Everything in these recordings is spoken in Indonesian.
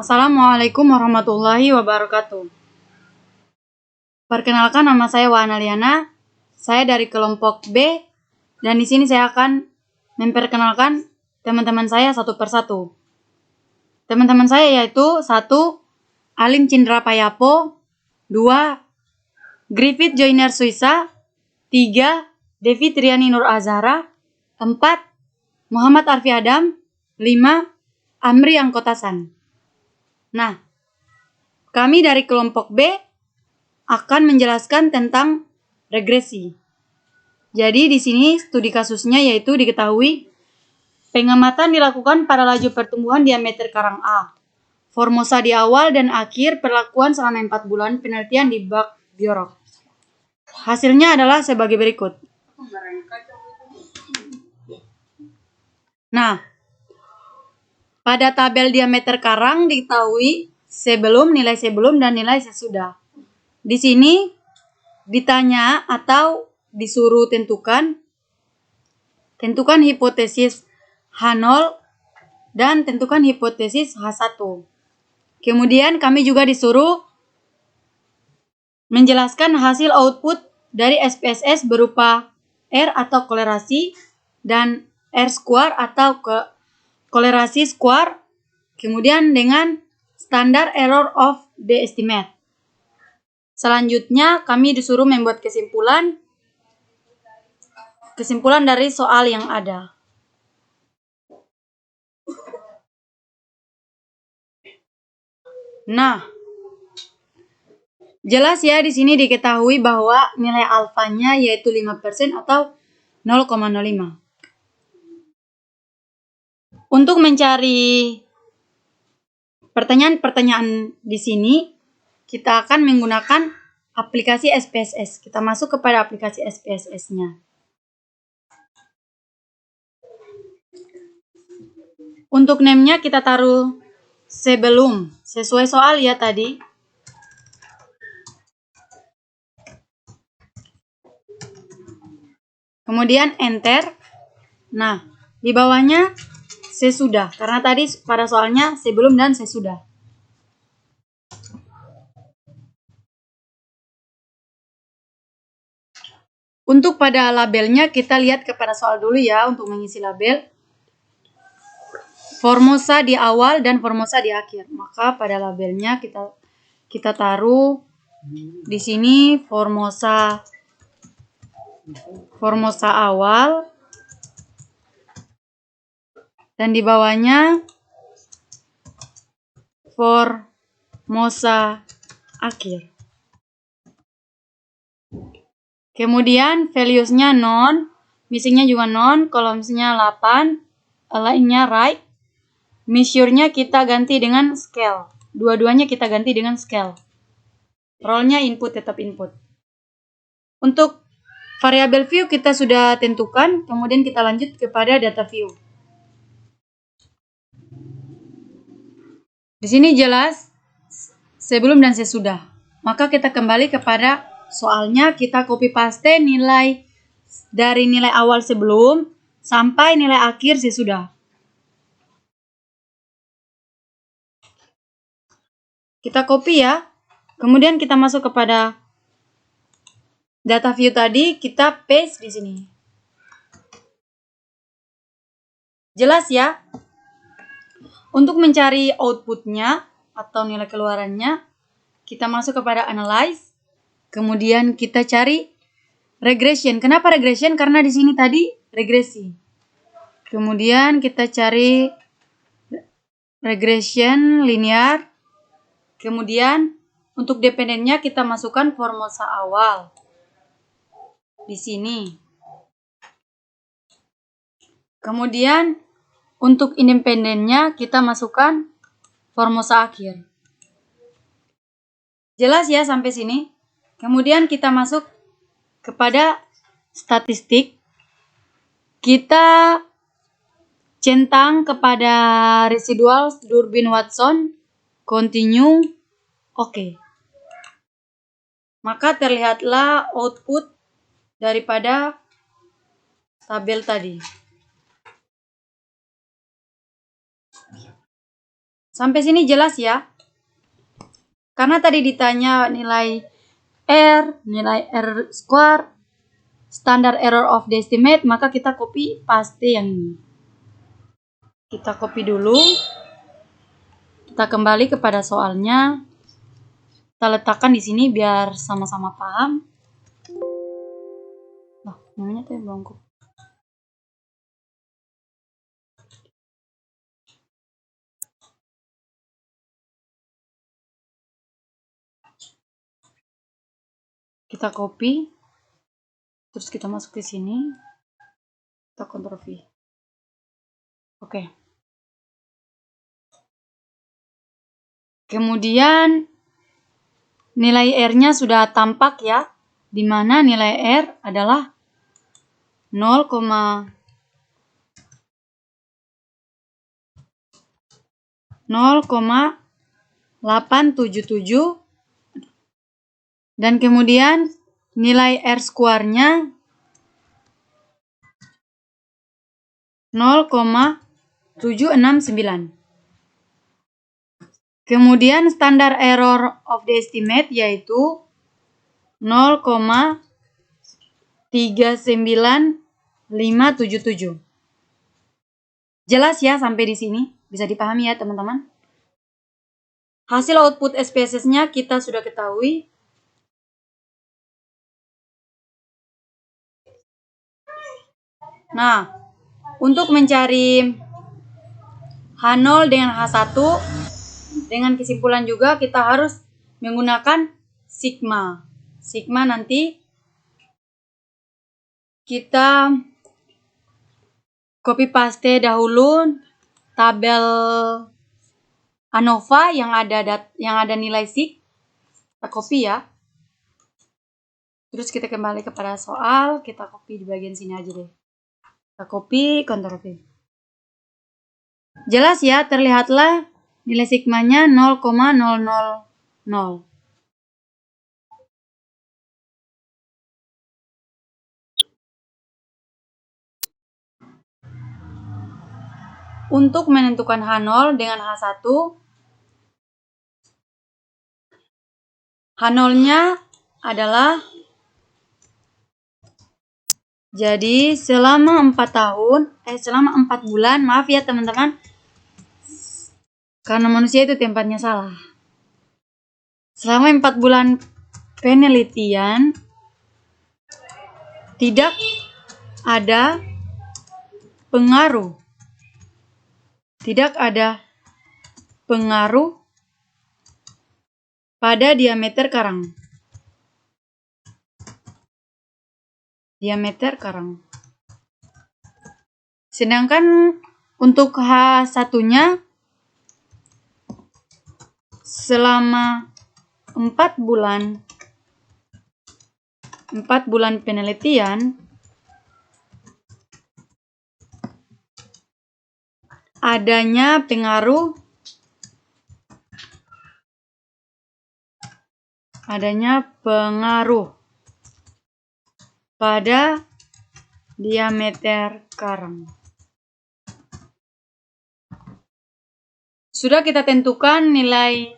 Assalamualaikum warahmatullahi wabarakatuh. Perkenalkan, nama saya Wana Liana. Saya dari kelompok B dan di sini saya akan memperkenalkan teman-teman saya satu persatu. Teman-teman saya yaitu 1. Alim Cindra Payapo, 2. Griffith Joyner Suisa, 3. Devi Triani Nur Azhara, 4. Muhammad Arfi Adam, 5. Amri Angkotasan. Nah, kami dari kelompok B akan menjelaskan tentang regresi. Jadi di sini studi kasusnya yaitu diketahui pengamatan dilakukan pada laju pertumbuhan diameter karang A, formosa di awal dan akhir, perlakuan selama 4 bulan, penelitian di bak biorok. Hasilnya adalah sebagai berikut. Nah, pada tabel diameter karang diketahui nilai sebelum dan nilai sesudah. Di sini ditanya atau disuruh tentukan hipotesis H0 dan tentukan hipotesis H1. Kemudian kami juga disuruh menjelaskan hasil output dari SPSS berupa R atau kolerasi dan R square atau kolerasi square, kemudian dengan standar error of the estimate. Selanjutnya kami disuruh membuat kesimpulan dari soal yang ada. Nah, jelas ya di sini diketahui bahwa nilai alfanya yaitu 5% atau 0,05. Untuk mencari pertanyaan-pertanyaan di sini, kita akan menggunakan aplikasi SPSS. Kita masuk kepada aplikasi SPSS-nya. Untuk name-nya kita taruh sebelum, sesuai soal ya tadi. Kemudian enter. Nah, di bawahnya sesudah, karena tadi pada soalnya sebelum dan sesudah. Untuk pada labelnya kita lihat kepada soal dulu ya untuk mengisi label. Formosa di awal dan formosa di akhir. Maka pada labelnya kita taruh di sini formosa awal dan di bawahnya formosa akhir. Kemudian values-nya non, missing-nya juga non, columns-nya 8, align-nya right, measure-nya kita ganti dengan scale. Dua-duanya kita ganti dengan scale. Role-nya input, tetap input. Untuk variabel view kita sudah tentukan, kemudian kita lanjut kepada data view. Di sini jelas sebelum dan sesudah. Maka kita kembali kepada soalnya, kita copy paste nilai dari nilai awal sebelum sampai nilai akhir sesudah. Kita copy ya. Kemudian kita masuk kepada data view tadi, kita paste di sini. Jelas ya? Untuk mencari outputnya atau nilai keluarannya, kita masuk kepada analyze. Kemudian kita cari regression. Kenapa regression? Karena di sini tadi regresi. Kemudian kita cari regression linear. Kemudian untuk dependennya kita masukkan formosa awal di sini. Kemudian untuk independennya kita masukkan formosa akhir. Jelas ya sampai sini? Kemudian kita masuk kepada statistik. Kita centang kepada residual Durbin Watson, continue, oke. Maka terlihatlah output daripada tabel tadi. Sampai sini jelas ya? Karena tadi ditanya nilai R, nilai R square, standard error of the estimate, maka kita copy paste yang ini. Kita copy dulu. Kita kembali kepada soalnya. Kita letakkan di sini biar sama-sama paham. Nah, namanya tuh bangku. Kita copy, terus kita masuk ke sini, kita Ctrl V. Oke. Kemudian nilai R-nya sudah tampak ya, di mana nilai R adalah 0,877 dan kemudian nilai R square-nya 0,769. Kemudian standar error of the estimate yaitu 0,39577. Jelas ya sampai di sini? Bisa dipahami ya teman-teman? Hasil output SPSS-nya kita sudah ketahui. Nah, untuk mencari H0 dengan H1 dengan kesimpulan juga kita harus menggunakan sigma. Sigma nanti kita copy paste dahulu tabel ANOVA yang ada nilai sig. Kita copy ya. Terus kita kembali kepada soal, kita copy di bagian sini aja deh. Kita copy, Ctrl V. Jelas ya, terlihatlah nilai sigmanya 0,000. Untuk menentukan H0 dengan H1, H0-nya adalah, jadi selama 4 bulan, maaf ya teman-teman, karena manusia itu tempatnya salah. Selama 4 bulan penelitian, tidak ada pengaruh. Tidak ada pengaruh pada diameter karang. Sedangkan untuk H1-nya selama 4 bulan penelitian adanya pengaruh pada diameter karang. Sudah kita tentukan nilai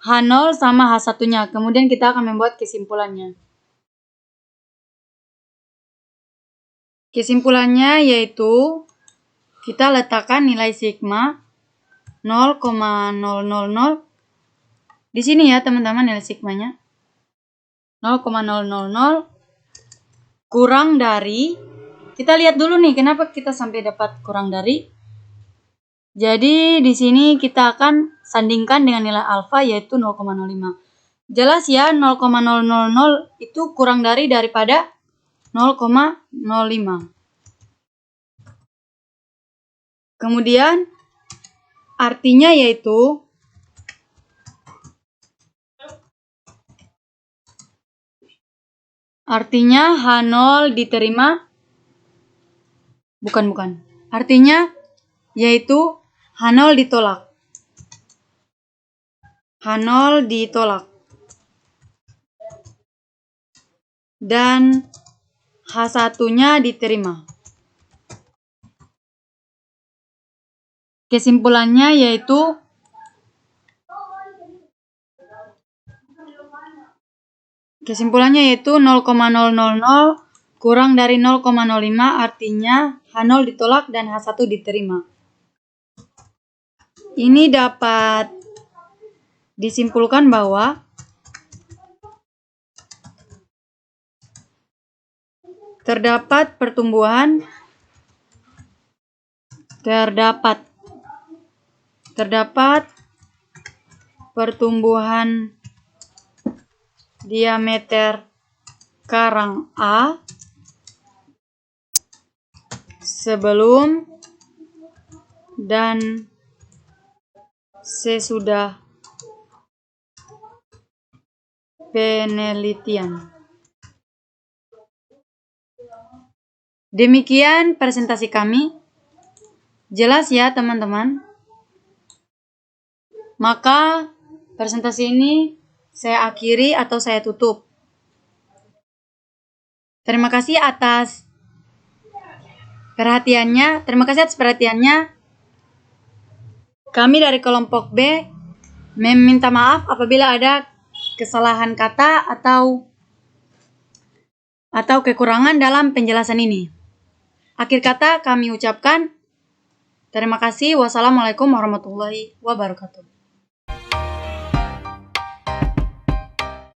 H0 sama H1-nya. Kemudian kita akan membuat kesimpulannya. Kesimpulannya yaitu kita letakkan nilai sigma 0,000. Di sini ya teman-teman nilai sigmanya. 0,000 kurang dari, kita lihat dulu nih kenapa kita sampai dapat kurang dari. Jadi di sini kita akan sandingkan dengan nilai alfa yaitu 0,05. Jelas ya 0,000 itu kurang daripada 0,05. Kemudian artinya yaitu H0 diterima, bukan. Artinya yaitu H0 ditolak. H0 ditolak. Dan H1-nya diterima. Kesimpulannya yaitu Kesimpulannya yaitu 0,000 kurang dari 0,05 artinya H0 ditolak dan H1 diterima. Ini dapat disimpulkan bahwa terdapat pertumbuhan diameter karang A sebelum dan sesudah penelitian. Demikian presentasi kami. Jelas ya teman-teman? Maka presentasi ini saya akhiri atau saya tutup. Terima kasih atas perhatiannya. Kami dari kelompok B meminta maaf apabila ada kesalahan kata atau kekurangan dalam penjelasan ini. Akhir kata kami ucapkan terima kasih. Wassalamualaikum warahmatullahi wabarakatuh.